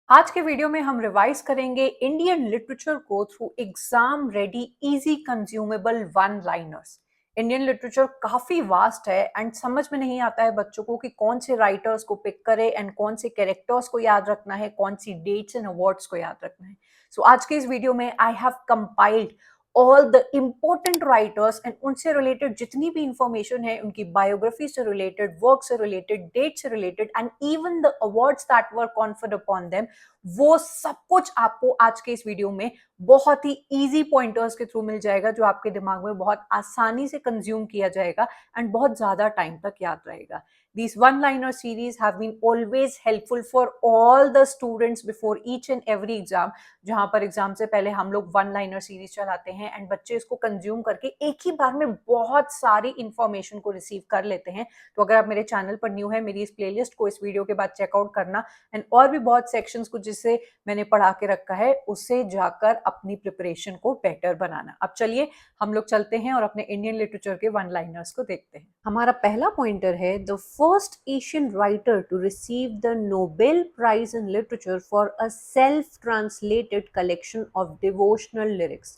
आज के वीडियो में हम रिवाइज करेंगे इंडियन लिटरेचर को through exam ready easy consumable one liners. Indian literature काफी वास्ट है एंड समझ में नहीं आता है बच्चों को कि कौन से राइटर्स को पिक करे एंड कौन से कैरेक्टर्स को याद रखना है, कौन सी डेट्स एंड अवार्ड्स को याद रखना है। सो आज के इस वीडियो में I have compiled all the important writers and उनसे रिलेटेड जितनी भी इंफॉर्मेशन है, उनकी बायोग्राफी से रिलेटेड, वर्क से रिलेटेड, डेट से related and even the awards that were conferred upon them, वो सब कुछ आपको आज के इस वीडियो में बहुत ही इजी पॉइंटर्स के थ्रू मिल जाएगा, जो आपके दिमाग में बहुत आसानी से कंज्यूम किया जाएगा एंड बहुत ज्यादा टाइम तक याद रहेगा। These one-liner series have been always helpful for all the students before each and every exam, जहां पर एग्जाम से पहले हम लोग वन लाइनर सीरीज चलाते हैं एंड बच्चे इसको कंज्यूम करके एक ही बार में बहुत सारी इंफॉर्मेशन को रिसीव कर लेते हैं। तो अगर आप मेरे चैनल पर न्यू है, मेरी इस प्लेलिस्ट को इस वीडियो के बाद चेकआउट करना एंड और भी बहुत सेक्शंस को जिससे मैंने पढ़ा के रखा है उससे जाकर अपनी प्रिपरेशन को बेटर बनाना। अब चलिए हम लोग चलते हैं और अपने इंडियन लिटरेचर के वन लाइनर्स को देखते हैं। हमारा पहला पॉइंटर है the first Asian writer to receive the Nobel prize in literature for a self translated collection of devotional lyrics.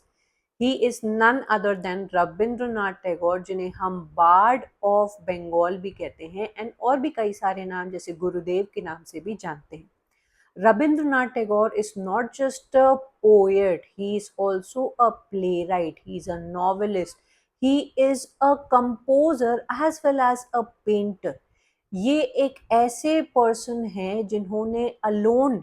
He is none other than Rabindranath Tagore, जिन्हें हम बार्ड ऑफ बंगाल भी कहते हैं एंड और भी कई सारे नाम जैसे गुरुदेव के नाम से भी जानते हैं। Rabindranath Tagore is not just a poet, he is also a playwright, he is a novelist, he is a composer as well as a painter. ये एक ऐसे पर्सन हैं जिन्होंने अलोन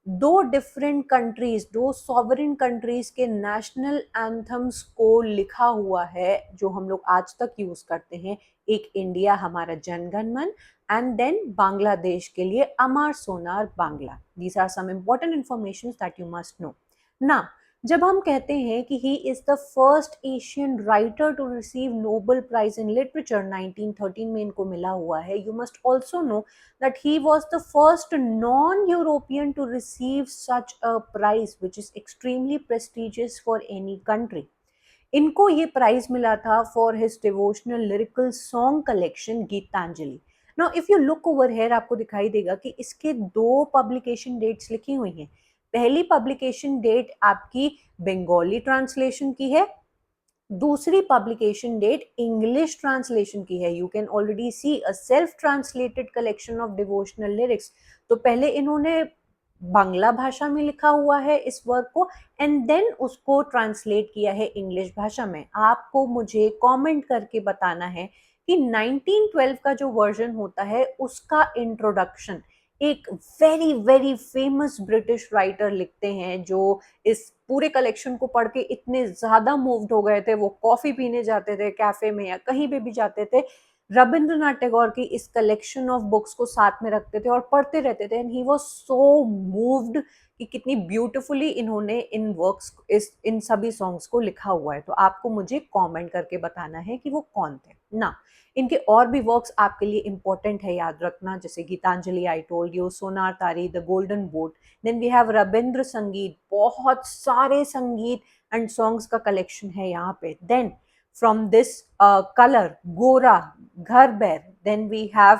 दो डिफरेंट कंट्रीज, दो सॉवरेन कंट्रीज के national anthems को लिखा हुआ है जो हम लोग आज तक यूज करते हैं। एक इंडिया हमारा जनगण मन एंड देन बांग्लादेश के लिए Amar Sonar Bangla. These are some important information that you must know. ना जब हम कहते हैं कि he is the first Asian writer to receive Nobel prize in literature 1913 में इनको मिला हुआ है, you must also know that he was the first non-European to receive such a prize, which is extremely prestigious for any country. इनको ये prize मिला था for his devotional lyrical song collection Gitanjali. Now if you look over here आपको दिखाई देगा कि इसके दो पब्लिकेशन डेट्स लिखी हुई हैं। पहली पब्लिकेशन डेट आपकी बंगाली ट्रांसलेशन की है, दूसरी पब्लिकेशन डेट इंग्लिश ट्रांसलेशन की है। You can already see a self translated collection of devotional lyrics. तो पहले इन्होंने बांग्ला भाषा में लिखा हुआ है इस वर्क को एंड देन उसको ट्रांसलेट किया है इंग्लिश भाषा में। आपको मुझे कमेंट करके बताना है कि 1912 का जो वर्जन होता है उसका इंट्रोडक्शन एक very very famous British writer लिखते हैं, जो इस पूरे कलेक्शन को पढ़ के इतने ज्यादा मूव्ड हो गए थे, वो कॉफी पीने जाते थे कैफे में या कहीं पे भी जाते थे, रविंद्रनाथ टैगोर की इस कलेक्शन ऑफ बुक्स को साथ में रखते थे और पढ़ते रहते थे and he was so moved कि कितनी ब्यूटीफुली इन्होंने इन वर्क्स इन सभी सॉन्ग्स को लिखा हुआ है। तो आपको मुझे कमेंट करके बताना है कि वो कौन थे ना। इनके और भी वर्क्स आपके लिए इंपॉर्टेंट है याद रखना, जैसे Gitanjali I told you, Sonar Tari, the golden boat. Then we have Rabindra Sangeet, बहुत सारे संगीत एंड सॉन्ग्स का कलेक्शन है यहाँ पे। देन फ्रॉम दिस कलर, गोरा, घर बैर, देन वी हैव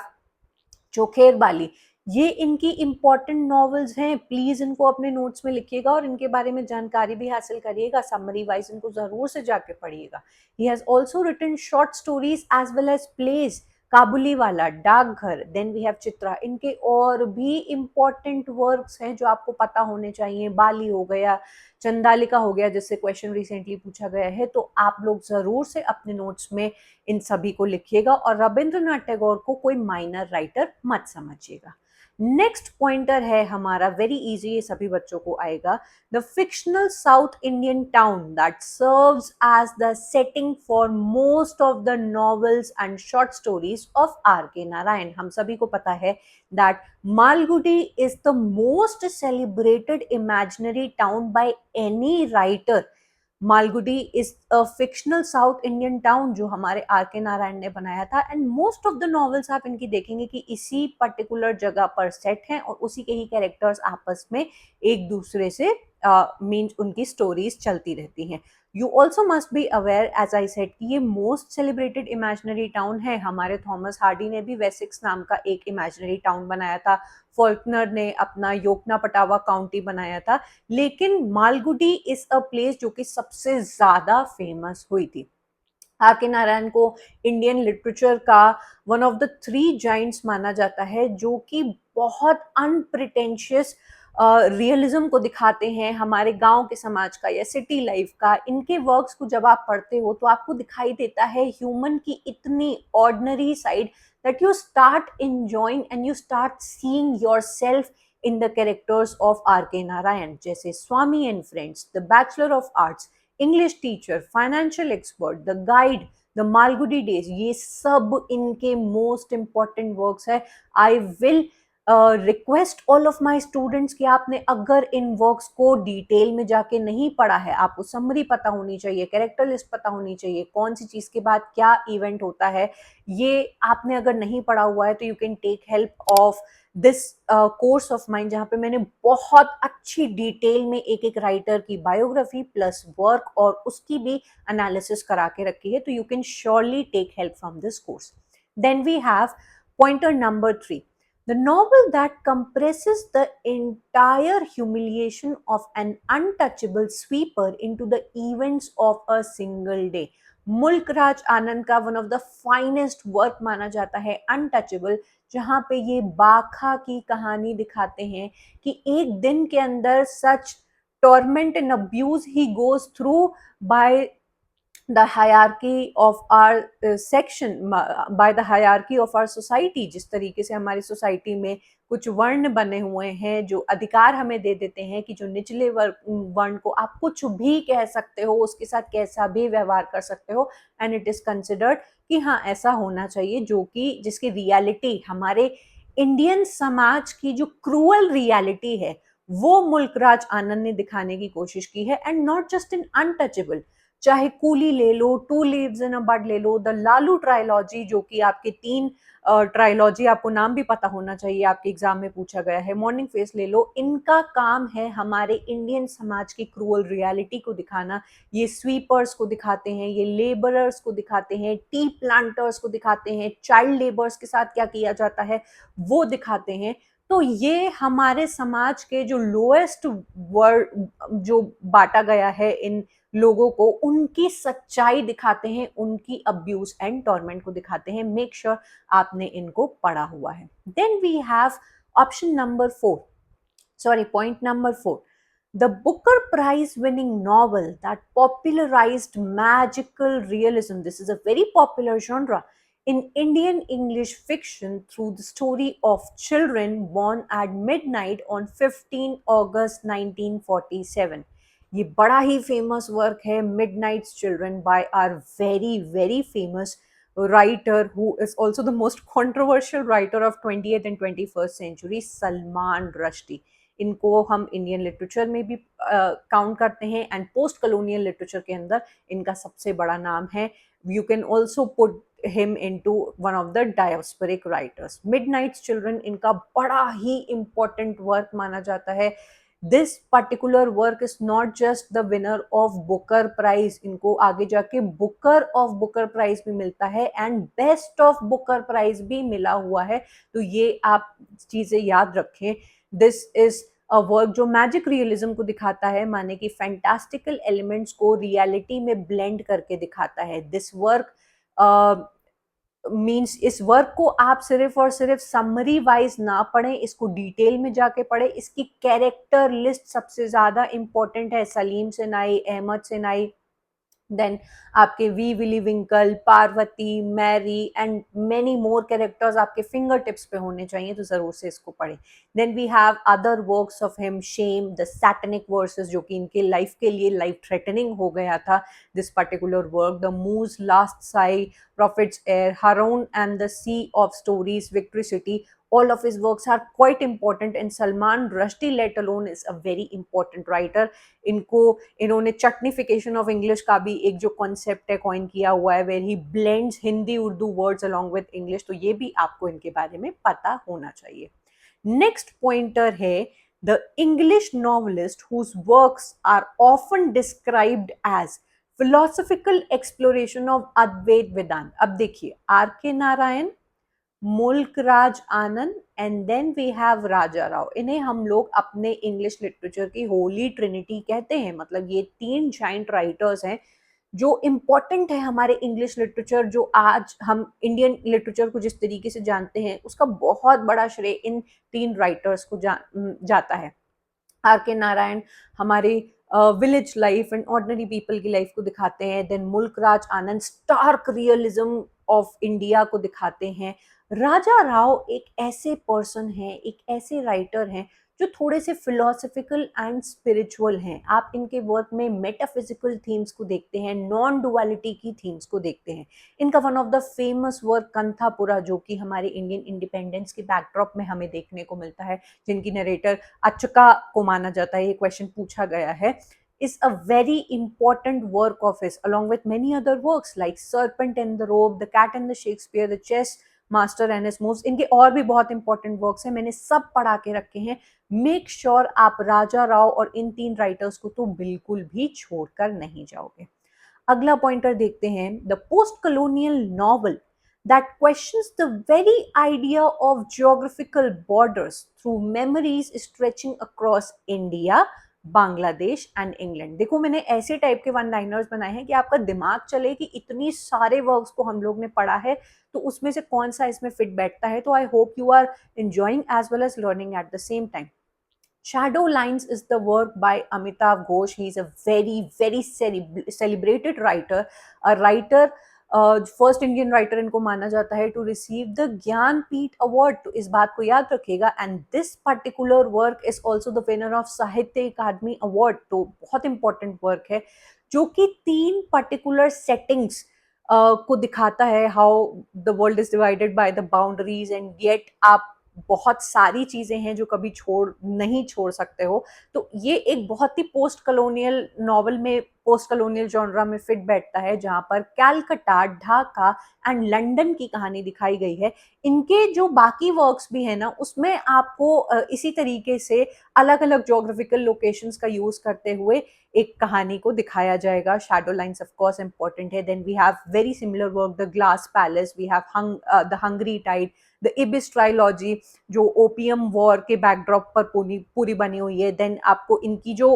चोखेर बाली। ये इनकी इंपॉर्टेंट नॉवेल्स हैं, प्लीज इनको अपने नोट्स में लिखिएगा और इनके बारे में जानकारी भी हासिल करिएगा, समरी वाइज इनको जरूर से जाके पढ़िएगा। He has also written short stories as well as plays, Kabuliwala, Dakghar. Then we have Chitra. इनके और भी इंपॉर्टेंट वर्क्स हैं जो आपको पता होने चाहिए, बाली हो गया, चंदालिका हो गया जिससे क्वेश्चन रिसेंटली पूछा गया है। तो आप लोग जरूर से अपने नोट्स में इन सभी को लिखिएगा और रविंद्रनाथ टैगोर को कोई माइनर राइटर मत समझिएगा। नेक्स्ट पॉइंटर है हमारा वेरी इजी, ये सभी बच्चों को आएगा। The fictional South Indian town that serves as the setting for most of the novels and short stories of R K Narayan. हम सभी को पता है that Malgudi is the most celebrated imaginary town by any writer. Malgudi is a fictional South Indian town जो हमारे R K Narayan ने बनाया था and most of the novels आप इनकी देखेंगे कि इसी पर्टिकुलर जगह पर सेट हैं और उसी के ही कैरेक्टर्स आपस में एक दूसरे से मीन्स उनकी स्टोरीज चलती रहती हैं। You also must be aware as I said कि ये मोस्ट सेलिब्रेटेड इमेजिनरी टाउन है। हमारे थॉमस हार्डी ने भी वेसेक्स नाम का एक इमेजिनरी टाउन बनाया था, फॉल्कनर ने अपना योकना पटावा काउंटी बनाया था, लेकिन मालगुडी इज अ प्लेस जो कि सबसे ज्यादा फेमस हुई थी। आर के नारायण को इंडियन लिटरेचर का one of the three Giants माना जाता है, जो कि बहुत अनप्रिटेंशियस रियलिज्म को दिखाते हैं हमारे गांव के समाज का या सिटी लाइफ का। इनके वर्क्स को जब आप पढ़ते हो तो आपको दिखाई देता है ह्यूमन की इतनी ordinary side that you start enjoying and you start seeing yourself in the characters of R K Narayan, जैसे Swami and friends, the bachelor of arts, English teacher, financial expert, the guide, the Malgudi days, ये सब इनके most important works है। I will request all of my students कि आपने अगर इन works को detail में जाके नहीं पढ़ा है, आपको समरी पता होनी चाहिए, कैरेक्टर लिस्ट पता होनी चाहिए, कौन सी चीज के बाद क्या इवेंट होता है, ये आपने अगर नहीं पढ़ा हुआ है तो you can take help of this course of mind, जहाँ पे मैंने बहुत अच्छी डिटेल में एक एक राइटर की बायोग्राफी प्लस वर्क और उसकी भी एनालिसिस करा के रखी है। तो you can surely take help from this course. Then we have pointer number 3, the novel that compresses the entire humiliation of an untouchable sweeper into the events of a single day। मुल्क राज आनंद का one of the finest work माना जाता है untouchable, जहां पे ये बाखा की कहानी दिखाते हैं कि एक दिन के अंदर such torment and abuse he goes through by the hierarchy of our section, by the hierarchy of our society। जिस तरीके से हमारी सोसाइटी में कुछ वर्ण बने हुए हैं जो अधिकार हमें दे देते हैं कि जो निचले वर्ण को आप कुछ भी कह सकते हो, उसके साथ कैसा भी व्यवहार कर सकते हो, एंड इट इज कंसिडर्ड कि हाँ ऐसा होना चाहिए, जो कि जिसकी रियलिटी हमारे इंडियन समाज की जो क्रूअल रियलिटी है वो मुल्कराज आनंद ने दिखाने की कोशिश की है। And not just in untouchable, चाहे कूली ले लो, टू लीव्स इन अ बड ले लो, द लालू ट्रायोलॉजी, जो कि आपके 3 ट्रायोलॉजी, आपको नाम भी पता होना चाहिए, आपके एग्जाम में पूछा गया है, मॉर्निंग फेस ले लो, इनका काम है हमारे इंडियन समाज की क्रूअल रियलिटी को दिखाना। ये स्वीपर्स को दिखाते हैं, ये लेबरर्स को दिखाते हैं, टी प्लांटर्स को दिखाते हैं, चाइल्ड लेबर्स के साथ क्या किया जाता है वो दिखाते हैं। तो ये हमारे समाज के जो लोएस्ट वर्ड जो बांटा गया है इन लोगों को, उनकी सच्चाई दिखाते हैं, उनकी अब्यूज एंड टॉर्मेंट को दिखाते हैं। मेक श्योर आपने इनको पढ़ा हुआ है। Then we have option number 4, sorry, point number 4, the Booker Prize winning novel that popularized magical realism. This is a very popular genre in Indian English fiction through the story of children born at midnight on 15 August 1947। ये बड़ा ही famous work है, Midnight's Children, by R very very famous writer who is also the most controversial writer of 20th and 21st century, Salman Rushdie. इनको हम Indian literature में भी count करते हैं एंड पोस्ट कॉलोनियल लिटरेचर के अंदर इनका सबसे बड़ा नाम है। You can also put him into one of the diasporic writers. Midnight's children इनका बड़ा ही इंपॉर्टेंट वर्क माना जाता है। This particular work is not just the winner of Booker prize, इनको आगे जाके बुकर ऑफ बुकर प्राइज भी मिलता है and best of Booker prize भी मिला हुआ है। तो ये आप चीजें याद रखें। दिस इज अ वर्क जो मैजिक रियलिज्म को दिखाता है, माने कि फैंटास्टिकल एलिमेंट्स को रियलिटी में ब्लेंड करके दिखाता है। दिस वर्क मीन्स इस वर्क को आप सिर्फ और सिर्फ समरी वाइज ना पढ़ें, इसको डिटेल में जाके पढ़ें। इसकी कैरेक्टर लिस्ट सबसे ज्यादा इंपॉर्टेंट है, सलीम सिनाई, अहमद सिनाई, देन आपके wee Willie Winkie, Parvati, Mary and many more characters आपके फिंगर टिप्स पे होने चाहिए, तो जरूर से इसको पढ़ें। Then we have other works of him, shame, the satanic verses, जो कि इनके लाइफ के लिए लाइफ थ्रेटनिंग हो गया था। This particular work, the moor's last sigh, prophet's hair, Haroun and the sea of stories, victory city, all of his works are quite important and Salman Rushdie let alone is a very important writer। इन्होंने चटनीफिकेशन of English का भी एक जो concept है coin किया हुआ है, where he blends Hindi Urdu words along with English, तो ये भी आपको इनके बारे में पता होना चाहिए। नेक्स्ट पॉइंटर है the English novelist whose works are often described as philosophical exploration of Advait Vedant. अब देखिए, आर के नारायण, मुल्क Raj Anand and then we have राजा राव. इन्हें हम लोग अपने इंग्लिश लिटरेचर की होली ट्रिनिटी कहते हैं. मतलब ये तीन जाइंट राइटर्स हैं जो इम्पोर्टेंट है हमारे इंग्लिश लिटरेचर, जो आज हम इंडियन लिटरेचर को जिस तरीके से जानते हैं उसका बहुत बड़ा श्रेय इन तीन राइटर्स को जाता है. आर के नारायण हमारे village life and ordinary people की लाइफ को दिखाते हैं. देन मुल्क Raj Anand Stark realism of India को दिखाते हैं. राजा राव एक ऐसे पर्सन हैं, एक ऐसे राइटर हैं जो थोड़े से फिलोसफिकल एंड स्पिरिचुअल हैं. आप इनके वर्क में मेटाफिजिकल थीम्स को देखते हैं, नॉन डुअलिटी की थीम्स को देखते हैं. इनका one of the famous work Kanthapura, जो कि हमारे इंडियन इंडिपेंडेंस के बैकड्रॉप में हमें देखने को मिलता है, जिनकी नरेटर अचका को माना जाता है, ये क्वेश्चन पूछा गया है, is a very important work of his, along with many other works like Serpent and the Robe, The Cat and the Shakespeare, The Chess Master and His Moves. इनके और भी बहुत इंपॉर्टेंट वर्क्स हैं, मैंने सब पढ़ा के रखे हैं. मेक श्योर आप राजा राव और इन तीन राइटर्स को तो बिल्कुल भी छोड़कर नहीं जाओगे. अगला पॉइंटर देखते हैं, the post colonial novel that questions the very idea of geographical borders through memories stretching across India, Bangladesh and England. देखो, मैंने ऐसे टाइप के वन लाइनर्स बनाए हैं कि आपका दिमाग चले कि इतनी सारे वर्क्स को हम लोग ने पढ़ा है तो उसमें से कौन सा इसमें फिट बैठता है. तो I hope you are enjoying as well as learning at the same time. Shadow Lines is the work by Amitav Ghosh. He is a very celebrated writer, a writer, first Indian writer इनको माना जाता है to receive the Jnanpith award. तो इस बात को याद रखिएगा. And this particular work is also the winner of Sahitya Akademi award. तो बहुत इंपॉर्टेंट वर्क है जो कि तीन पर्टिकुलर सेटिंग्स को दिखाता है, how the world is divided by the boundaries and yet आप बहुत सारी चीजें हैं जो कभी नहीं छोड़ सकते हो. तो ये एक बहुत ही पोस्ट कॉलोनियल नॉवल में, पोस्ट कॉलोनियल जॉनरा में फिट बैठता है, जहां पर कैलकटा, ढाका एंड लंदन की कहानी दिखाई गई है. इनके जो बाकी वर्क्स भी है ना, उसमें आपको इसी तरीके से अलग अलग ज्योग्राफिकल लोकेशंस का यूज करते हुए एक कहानी को दिखाया जाएगा. Shadow lines of course important है. Then we have very similar work, the glass palace, we have the hungry tide, the ibis trilogy जो ओपियम वॉर के बैकड्रॉप पर पूरी बनी हुई है. देन आपको इनकी जो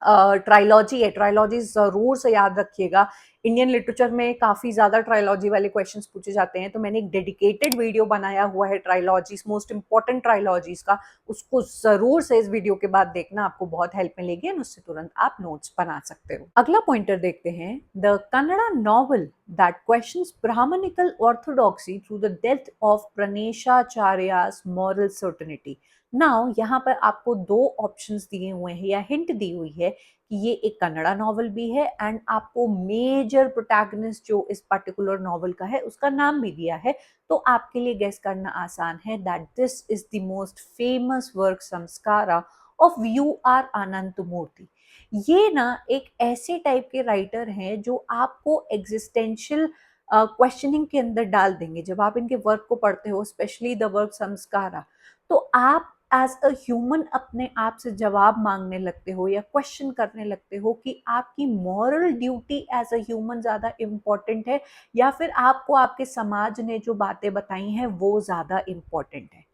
ट्राइलॉजी है, ट्राइलॉजी जरूर से याद रखिएगा. इंडियन लिटरेचर में काफी ज्यादा ट्राइलॉजी वाले क्वेश्चंस पूछे जाते हैं, तो मैंने एक डेडिकेटेड वीडियो बनाया हुआ है ट्राइलॉजीज, मोस्ट इंपॉर्टेंट ट्राइलॉजीज का. उसको जरूर से इस वीडियो के बाद देखना, आपको बहुत हेल्प मिलेगी और उससे तुरंत आप नोट्स बना सकते हो. अगला पॉइंटर देखते हैं, the Kannada novel that questions Brahmanical orthodoxy through the death of Praneshacharya's moral certainty. Now, यहाँ पर आपको दो ऑप्शंस दिए हुए हैं या हिंट दी हुई है कि ये एक कन्नड़ा नॉवल भी है एंड आपको मेजर प्रोटैगनिस्ट जो इस पर्टिकुलर नॉवल का है उसका नाम भी दिया है. तो आपके लिए गेस करना आसान है that this is the most famous work Samskara of UR Ananthamurthy. ये ना एक ऐसे टाइप के राइटर हैं जो आपको एग्जिस्टेंशियल क्वेश्चनिंग के अंदर डाल देंगे. जब आप इनके वर्क को पढ़ते हो, स्पेशली द वर्क संस्कारा, तो आप एज अ ह्यूमन अपने आप से जवाब मांगने लगते हो या क्वेश्चन करने लगते हो कि आपकी moral duty as a human ज़्यादा इम्पोर्टेंट है या फिर आपको आपके समाज ने जो बातें बताई हैं वो ज़्यादा इम्पोर्टेंट है.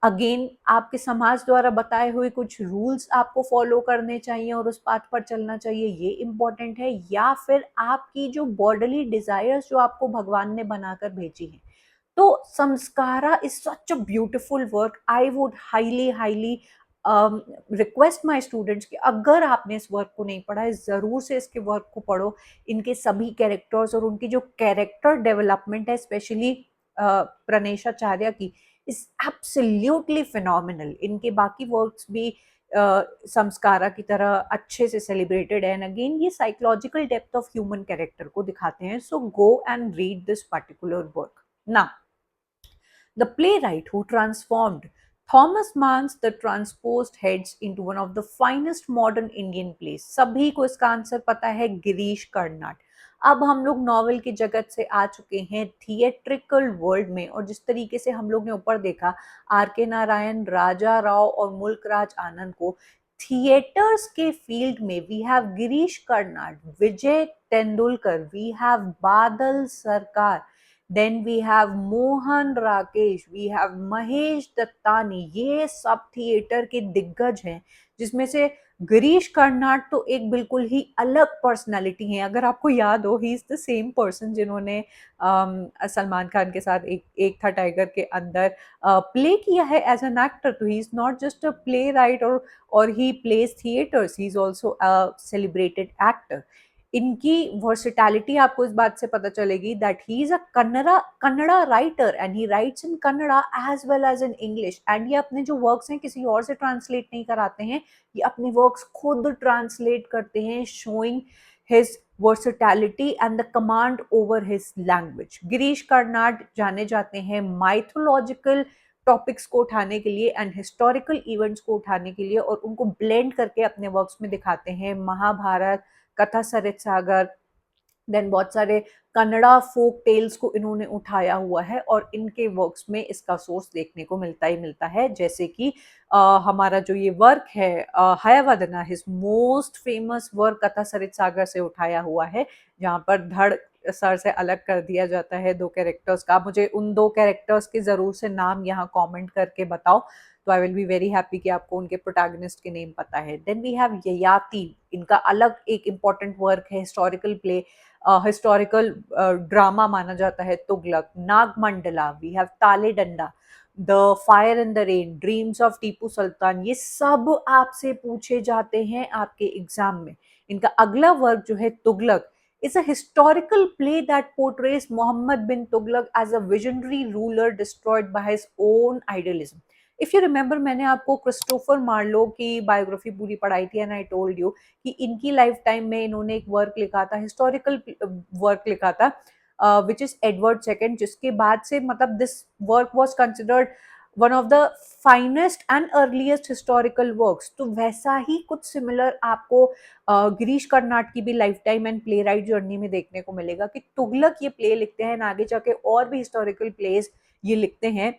अगेन, आपके समाज द्वारा बताए हुए कुछ रूल्स आपको फॉलो करने चाहिए और उस पाथ पर चलना चाहिए, ये इम्पोर्टेंट है, या फिर आपकी जो बॉडीली डिजायर्स जो आपको भगवान ने बनाकर भेजी है. तो Samskara is such a beautiful work. I would highly request my students कि अगर आपने इस वर्क को नहीं पढ़ा है, जरूर से इसके वर्क को पढ़ो. इनके सभी कैरेक्टर्स और उनकी जो कैरेक्टर डेवलपमेंट है, स्पेशली प्रणेशाचार्य की, इज एब्सोल्युटली फिनोमिनल. इनके बाकी वर्क्स भी संस्कारा की तरह अच्छे से सेलिब्रेटेड है. एंड अगेन, ये psychological depth of human character को दिखाते हैं. So go and read this particular work. Now, the playwright who transformed Thomas Mann's The Transposed Heads into one of the finest modern Indian plays. सभी को इसका answer पता है, गिरीश कर्नाड. अब हम लोग नॉवल की जगत से आ चुके हैं थिएट्रिकल वर्ल्ड में, और जिस तरीके से हम लोग ने ऊपर देखा आर के नारायण, राजा राव और मुल्कराज आनंद को, थिएटर्स के फील्ड में we have Girish Karnad, Vijay Tendulkar, we have Badal Sarkar, then we have Mohan Rakesh, we have Mahesh Dattani. ये सब थिएटर के दिग्गज हैं, जिसमें से गिरीश कर्नाड तो एक बिल्कुल ही अलग पर्सनालिटी है। अगर आपको याद हो, ही इज द सेम पर्सन जिन्होंने सलमान खान के साथ एक एक था टाइगर के अंदर प्ले किया है एज एन एक्टर। तो he is not just a playwright और he plays theatres, he is also a celebrated actor. इनकी वर्सिटैलिटी आपको इस बात से पता चलेगी that he is a Kannada writer and he writes in Kannada as well as in English. And ये अपने जो वर्क्स हैं किसी और से ट्रांसलेट नहीं कराते हैं, ये अपने वर्क्स खुद ट्रांसलेट करते हैं, showing his versatility and the command over his language. Girish Karnad जाने जाते हैं माइथोलॉजिकल टॉपिक्स को उठाने के लिए एंड हिस्टोरिकल इवेंट्स को उठाने के लिए, और उनको ब्लेंड करके अपने वर्क्स में दिखाते हैं। महाभारत, कथा सरित सागर, देन बहुत सारे कन्नड़ा फोक टेल्स को इन्होंने उठाया हुआ है, और इनके वर्क्स में इसका सोर्स देखने को मिलता ही मिलता है। जैसे कि हमारा जो ये वर्क है हयवदना, हिज मोस्ट फेमस वर्क कथा सरित सागर से उठाया हुआ है, जहाँ पर धड़ सर से अलग कर दिया जाता है दो कैरेक्टर्स का। मुझे उन दो कैरेक्टर्स के जरूर से नाम यहाँ कमेंट करके बताओ, तो I will be very happy कि आपको उनके प्रोटैगनिस्ट के नेम पता है। देन वी हैव ययाति, इनका अलग एक इम्पॉर्टेंट वर्क है, हिस्टोरिकल प्ले, हिस्टोरिकल ड्रामा माना जाता है Tughlaq. Nagamandala, we have Taledanda, the fire in the rain, dreams of Tipu Sultan. ये सब आपसे पूछे जाते हैं आपके एग्जाम में। इनका अगला वर्क जो है Tughlaq is a historical play that portrays Muhammad bin Tughlaq as a visionary ruler destroyed by his own idealism. If you remember, मैंने आपको क्रिस्टोफर मार्लो की बायोग्राफी पूरी पढ़ाई थी एंड आई टोल्ड यू कि इनकी लाइफ टाइम में इन्होंने एक वर्क लिखा था, हिस्टोरिकल वर्क लिखा था, विच इज एडवर्ड सेकेंड, जिसके बाद से मतलब this work was considered one of the finest and earliest historical works. तो वैसा ही कुछ सिमिलर आपको गिरीश कर्नाड की भी life time and play right journey में देखने को मिलेगा कि तुगलक ये प्ले लिखते हैं, आगे जाके और भी हिस्टोरिकल प्लेज ये लिखते हैं,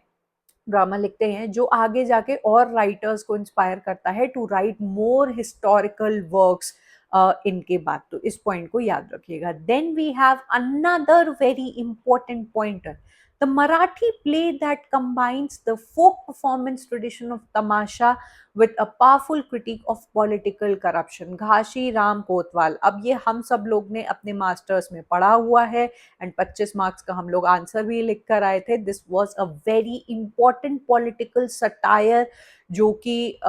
ड्रामा लिखते हैं, जो आगे जाके और राइटर्स को इंस्पायर करता है to write more historical works इनके बाद। तो इस पॉइंट को याद रखिएगा। Then we have another very important pointer, the Marathi play that combines the folk performance tradition of tamasha with a powerful critique of political corruption, Ghashiram Kotwal. अब ये हम सब लोग ने अपने मास्टर्स में पढ़ा हुआ है एंड 25 मार्क्स का हम लोग आंसर भी लिख कर आए थे। This was a very important political satire, जो कि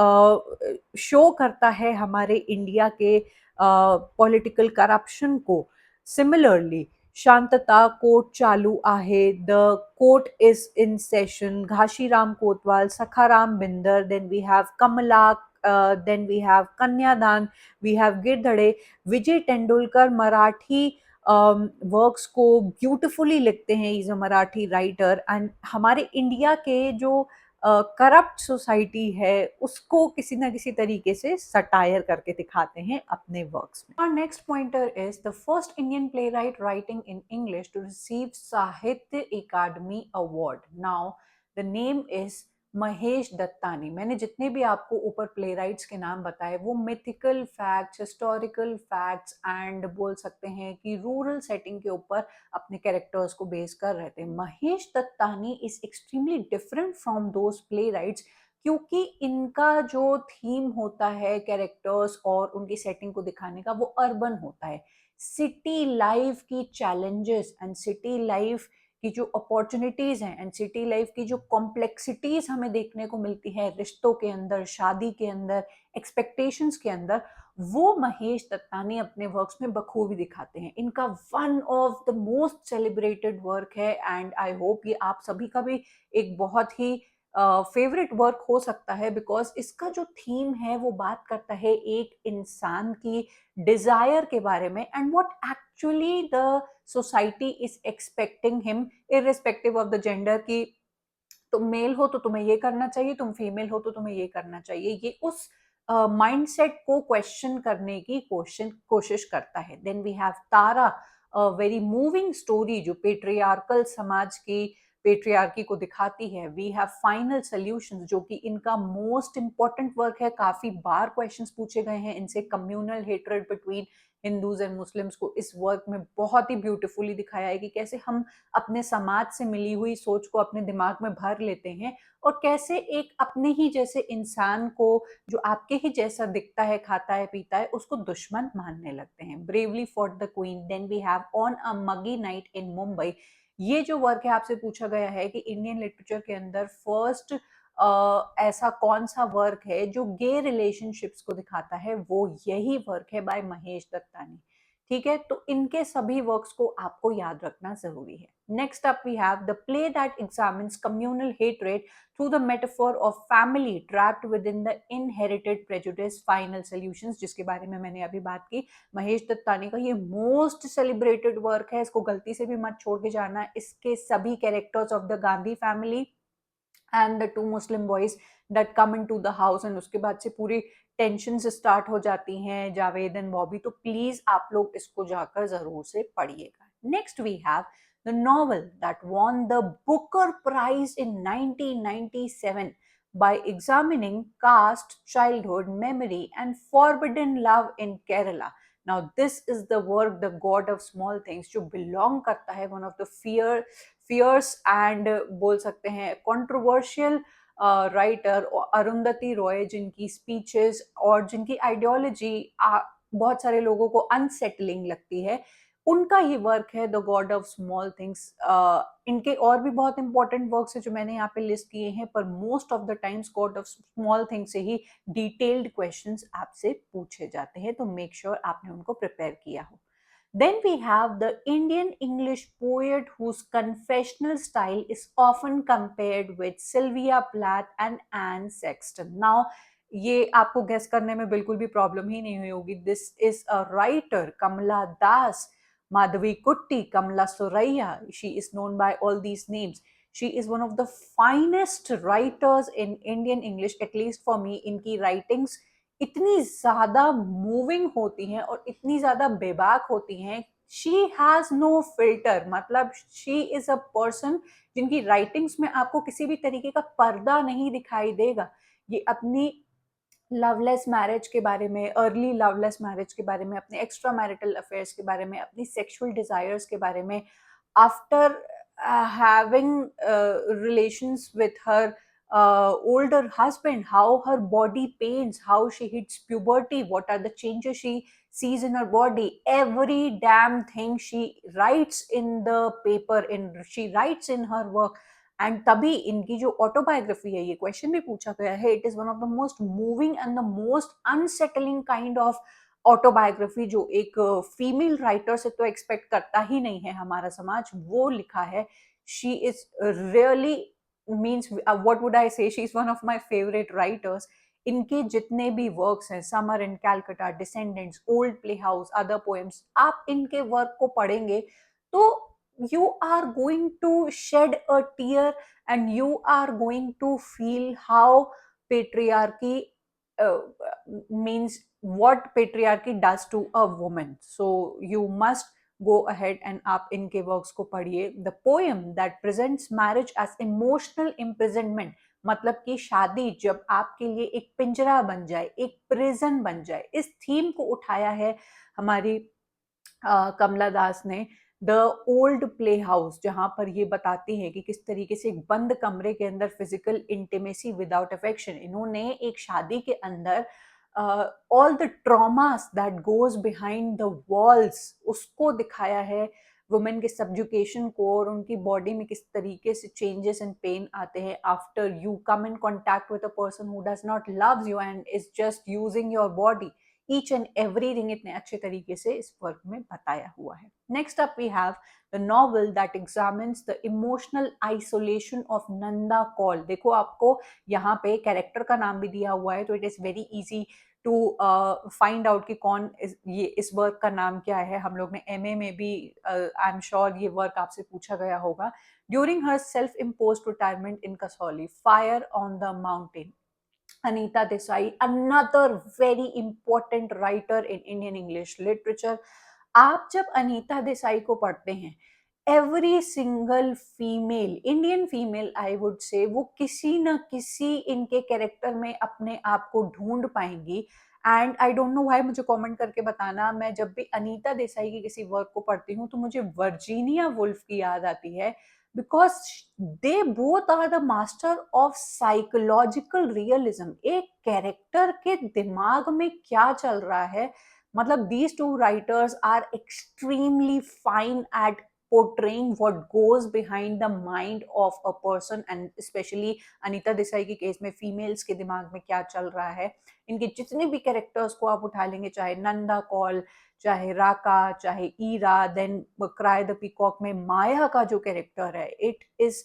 शो करता है हमारे इंडिया के पॉलिटिकल करप्शन को। Similarly, Shantata Court Chalu Ahe, the court is in session, Ghashiram Kotwal, Sakharam Binder, then we have Kamala, then we have Kanyadaan, we have गिरधड़े। विजय तेंदुलकर मराठी वर्क्स को ब्यूटिफुली लिखते हैं, is a Marathi writer, and हमारे इंडिया के जो करप्ट सोसाइटी है उसको किसी ना किसी तरीके से सटायर करके दिखाते हैं अपने वर्क्स में। Our next pointer is the first Indian playwright writing in English to receive Sahitya Akademi Award. Now, the name is Mahesh Dattani. मैंने जितने भी आपको ऊपर प्ले राइट्स के नाम बताए वो mythical facts, historical facts and बोल सकते हैं कि रूरल सेटिंग के ऊपर अपने कैरेक्टर्स को बेस कर रहते हैं। Mahesh Dattani is extremely different from those play rights, क्योंकि इनका जो थीम होता है कैरेक्टर्स और उनकी सेटिंग को दिखाने का, वो अर्बन होता है। सिटी लाइफ की चैलेंजेस एंड सिटी लाइफ की जो अपॉर्चुनिटीज हैं एंड सिटी लाइफ की जो कॉम्प्लेक्सिटीज हमें देखने को मिलती है रिश्तों के अंदर, शादी के अंदर, एक्सपेक्टेशंस के अंदर, वो महेश दत्तानी अपने वर्क्स में बखूबी दिखाते हैं। इनका one of the most celebrated work है एंड आई होप ये आप सभी का भी एक बहुत ही फेवरेट वर्क हो सकता है, बिकॉज इसका जो थीम है वो बात करता है एक इंसान की डिजायर के बारे में and what actually the society is expecting him, irrespective of the gender, की तुम मेल हो तो तुम्हें ये करना चाहिए, तुम फीमेल हो तो तुम्हें ये करना चाहिए। ये उस माइंडसेट को क्वेश्चन करने की कोशिश करता है। Then we have Tara, very moving story जो पेट्रियार्कल समाज की पेट्रियार्की को दिखाती है. वी हैव फाइनल सॉल्यूशंस जो कि इनका मोस्ट इंपॉर्टेंट वर्क है. काफी बार क्वेश्चंस पूछे गए हैं इनसे. Communal hatred between Hindus and Muslims को इस वर्क में बहुत ही ब्यूटीफुली दिखाया है कि कैसे हम अपने समाज से मिली हुई सोच को अपने दिमाग में भर लेते हैं और कैसे एक अपने ही जैसे इंसान को जो आपके ही जैसा दिखता है, खाता है, पीता है, उसको दुश्मन मानने लगते हैं. Bravely for the queen. Then we have on a muggy night in Mumbai. ये जो वर्क है आपसे पूछा गया है कि इंडियन लिटरेचर के अंदर फर्स्ट ऐसा कौन सा वर्क है जो गे रिलेशनशिप्स को दिखाता है, वो यही वर्क है बाय महेश दत्तानी. ठीक है, तो इनके सभी वर्क्स को आपको याद रखना जरूरी है. Next up we have the play that examines communal hatred through the metaphor of family trapped within the inherited prejudice. Final solutions, जिसके बारे में मैंने अभी बात की. महेश दत्तानी का ये मोस्ट सेलिब्रेटेड वर्क है, इसको गलती से भी मत छोड़ के जाना. इसके सभी characters of the Gandhi family and the two Muslim boys that come into the house, एंड उसके बाद से पूरी टेंशन स्टार्ट हो जाती हैं, जावेद एंड बॉबी. तो प्लीज आप लोग इसको जाकर जरूर से पढ़िएगा. Next we have the novel that won the Booker prize in 1997 by examining caste, childhood, memory, and forbidden love in Kerala. Now, this is the work, The God of Small Things, जो belong करता है one of the fierce and बोल सकते हैं controversial writer Arundhati Roy, जिनकी speeches और जिनकी ideology बहुत सारे लोगों को अनसेटलिंग लगती है, उनका ये वर्क है the God of small things. इनके और भी बहुत इंपॉर्टेंट वर्क्स है जो मैंने यहाँ पे लिस्ट किए हैं, पर most of the times God of small things से ही डिटेल्ड क्वेश्चंस आपसे पूछे जाते हैं, तो मेक श्योर आपने उनको प्रिपेयर किया हो. Then we have the Indian English poet whose confessional style is often compared with Sylvia Plath and Anne Sexton. Now, ये आपको गेस करने में बिल्कुल भी प्रॉब्लम ही नहीं हुई होगी. This is a writer, Kamala Das, Madhavi Kutty, Kamala Suraiya. She is known by all these names. She is one of the finest writers in Indian English, at least for me. इनकी राइटिंग्स इतनी ज्यादा मूविंग होती हैं और इतनी ज्यादा बेबाक होती हैं. शी हैज नो फिल्टर, मतलब शी इज अ पर्सन जिनकी राइटिंग्स में आपको किसी भी तरीके का पर्दा नहीं दिखाई देगा. ये अपनी लवलेस मैरिज के बारे में, अर्ली लवलेस मैरिज के बारे में, अपने एक्स्ट्रा मैरिटल अफेयर्स के बारे में, अपनी सेक्सुअल डिजायर्स के बारे में, after having relations with her older husband, how her body pains, how she hits puberty, what are the changes she sees in her body, every damn thing she writes in the paper, she writes in her work. And तभी इनकी जो autobiography है, ये question भी पूछा गया है, it is one of the most moving and the most unsettling kind of autobiography जो एक फीमेल राइटर से तो एक्सपेक्ट करता ही नहीं है हमारा समाज, वो लिखा है. She is really means what would I say, she is one of my favourite writers. इनके जितने भी वर्क्स हैं, summer in Calcutta, descendants, old play house, other poems, आप इनके वर्क को पढ़ेंगे तो you are going to shed a tear and you are going to feel how patriarchy uh, means what patriarchy does to a woman. So you must go ahead and आप इनके works को पढ़िए. The poem that presents marriage as emotional imprisonment, मतलब कि शादी जब आपके लिए एक पिंजरा बन जाए, एक प्रिजन बन जाए, इस थीम को उठाया है हमारी कमला दास ने. द ओल्ड प्ले हाउस, जहां पर ये बताती है कि किस तरीके से एक बंद कमरे के अंदर फिजिकल इंटीमेसी विदाउट अफेक्शन, इन्होंने एक शादी के अंदर all the traumas that goes behind the walls उसको दिखाया है, वुमेन के सब्जुकेशन को और उनकी बॉडी में किस तरीके से चेंजेस एंड पेन आते हैं after you come in contact with a person who does not loves you and is just using your body. Each and everything इतने अच्छे तरीके से इस वर्क में बताया हुआ है. Next up we have the novel that examines the emotional isolation of Nanda Kaul. देखो आपको यहाँ पे कैरेक्टर का नाम भी दिया हुआ है, तो it is very easy to find out कि कौन ये इस वर्क का नाम क्या है. हम लोग ने एमए में भी आई एम श्योर ये वर्क आपसे पूछा गया होगा. During her self imposed retirement in Kasauli, fire on the mountain, Anita Desai, another very important writer in Indian English literature. आप जब अनीता देसाई को पढ़ते हैं, every single female, Indian female I would से, वो किसी न किसी इनके कैरेक्टर में अपने आप को ढूंढ पाएंगी। And I don't know why, मुझे कमेंट करके बताना, मैं जब भी अनीता देसाई की किसी वर्क को पढ़ती हूँ तो मुझे वर्जीनिया वुल्फ की याद आती है, because they both are the master of psychological realism. एक कैरेक्टर के दिमाग में क्या चल रहा है, मतलब these two writers are extremely fine at portraying what goes behind the mind of a person, and especially Anita Desai के केस में फीमेल्स के दिमाग में क्या चल रहा है। इनके जितने भी कैरेक्टर्स को आप उठा लेंगे, चाहे नंदा कौल, चाहे राका, चाहे Ira, then cry the peacock में माया का जो कैरेक्टर है, इट इज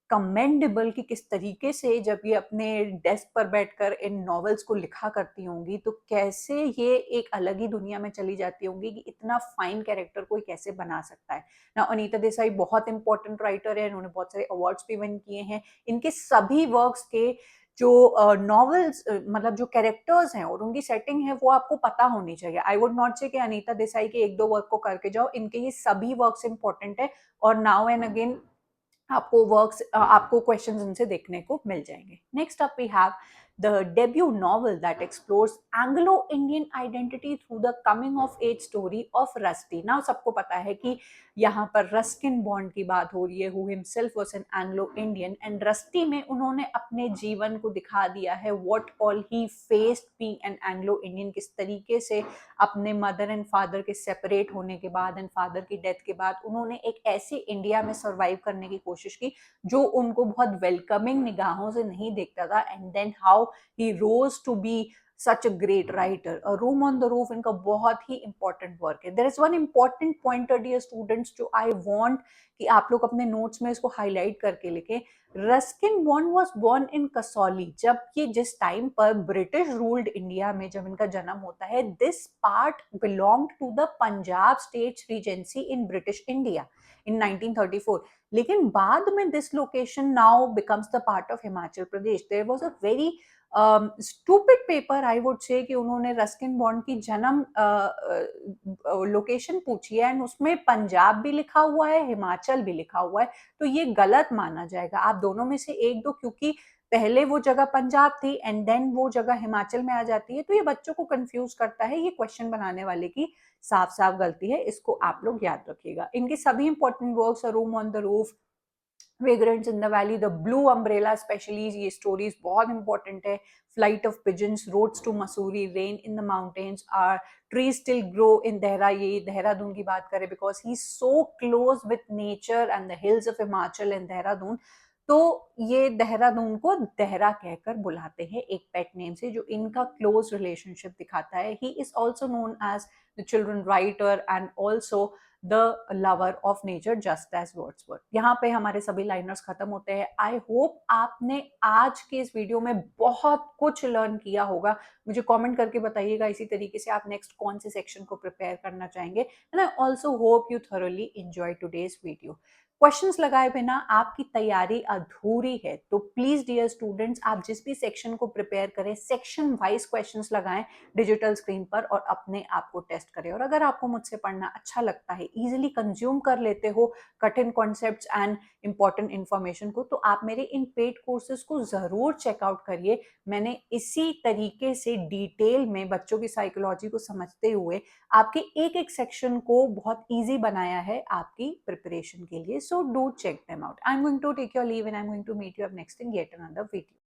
कमेंडेबल कि किस तरीके से जब ये अपने डेस्क पर बैठकर इन नॉवेल्स को लिखा करती होंगी तो कैसे ये एक अलग ही दुनिया में चली जाती होंगी कि इतना फाइन कैरेक्टर कोई कैसे बना सकता है ना। अनीता देसाई बहुत इंपॉर्टेंट राइटर है, इन्होंने बहुत सारे अवार्ड्स भी विन किए हैं। इनके सभी वर्क्स के जो नॉवेल्स, मतलब जो कैरेक्टर्स हैं और उनकी सेटिंग है, वो आपको पता होनी चाहिए। आई वुड नॉट से कि अनीता देसाई के एक दो वर्क को करके जाओ, इनके ये सभी वर्क्स इंपॉर्टेंट है और नाउ एंड अगेन आपको वर्क्स, आपको क्वेश्चंस इनसे देखने को मिल जाएंगे। Next up we have the debut novel that explores Anglo Indian identity through the coming of age story of Rusty. Now सबको पता है कि यहाँ पर रस्किन बॉन्ड की बात हो रही है, who himself was an Anglo Indian, and rusty में उन्होंने अपने जीवन को दिखा दिया है, what all he faced being an Anglo Indian, किस तरीके से अपने मदर एंड फादर के सेपरेट होने के बाद एंड फादर की डेथ के बाद उन्होंने एक ऐसी इंडिया में सर्वाइव करने की कोशिश की जो उनको बहुत वेलकमिंग निगाहों से नहीं देखता था, and then how he rose to be such a great writer. A room on the roof इनका बहुत ही इंपॉर्टेंट वर्क है। There is one important pointer dear students जो आई वांट कि आप लोग अपने नोट्स में इसको हाईलाइट करके लिखें। Ruskin Bond was born in Kasauli. जब ये जिस टाइम पर ब्रिटिश रूल्ड इंडिया में जब इनका जन्म होता है, this part belong to the Punjab state regency in British India in 1934। लेकिन बाद में this location now becomes the part of Himachal Pradesh. There was a very stupid paper I would say कि उन्होंने रस्किन बॉन्ड की जन्म लोकेशन पूछी है एंड उसमें पंजाब भी लिखा हुआ है, हिमाचल भी लिखा हुआ है, तो ये गलत माना जाएगा। आप दोनों में से एक दो, क्योंकि पहले वो जगह पंजाब थी एंड देन वो जगह हिमाचल में आ जाती है, तो ये बच्चों को कंफ्यूज करता है। ये क्वेश्चन बनाने वाले की साफ साफ गलती है, इसको आप लोग याद रखिएगा। इनके सभी important works, room on the roof, vagrants in the valley, the blue umbrella, specially ये स्टोरीज बहुत इंपॉर्टेंट है। Flight of pigeons, roads to Mussoorie, rain in the mountains, our trees still grow in Dehra. ये देहरादून की बात करें because he so close with nature and the hills of Himachal and Dehradun, तो ये देहरादून को देहरा कहकर बुलाते हैं एक पेट नेम से, जो इनका क्लोज रिलेशनशिप दिखाता है। He is also known as the children writer and also the lover of nature just as Wordsworth. यहाँ पे हमारे सभी लाइनर्स खत्म होते हैं। आई होप आपने आज के इस वीडियो में बहुत कुछ लर्न किया होगा। मुझे कमेंट करके बताइएगा इसी तरीके से आप नेक्स्ट कौन से सेक्शन को प्रिपेयर करना चाहेंगे, and I also hope you thoroughly enjoy today's video. Questions लगाए बिना आपकी तैयारी अधूरी है, तो प्लीज डियर स्टूडेंट्स, आप जिस भी सेक्शन को प्रिपेयर करें सेक्शन वाइज क्वेश्चंस लगाएं डिजिटल स्क्रीन पर और अपने आप को टेस्ट करें। और अगर आपको मुझसे पढ़ना अच्छा लगता है, इजीली कंज्यूम कर लेते हो कठिन कॉन्सेप्ट्स एंड इंपॉर्टेंट इंफॉर्मेशन को, तो आप मेरे इन पेड कोर्सेज को जरूर चेकआउट करिए। मैंने इसी तरीके से डिटेल में बच्चों की साइकोलॉजी को समझते हुए आपके एक एक सेक्शन को बहुत इजी बनाया है आपकी प्रिपरेशन के लिए। So do check them out. I'm going to take your leave and I'm going to meet you up next in yet another video.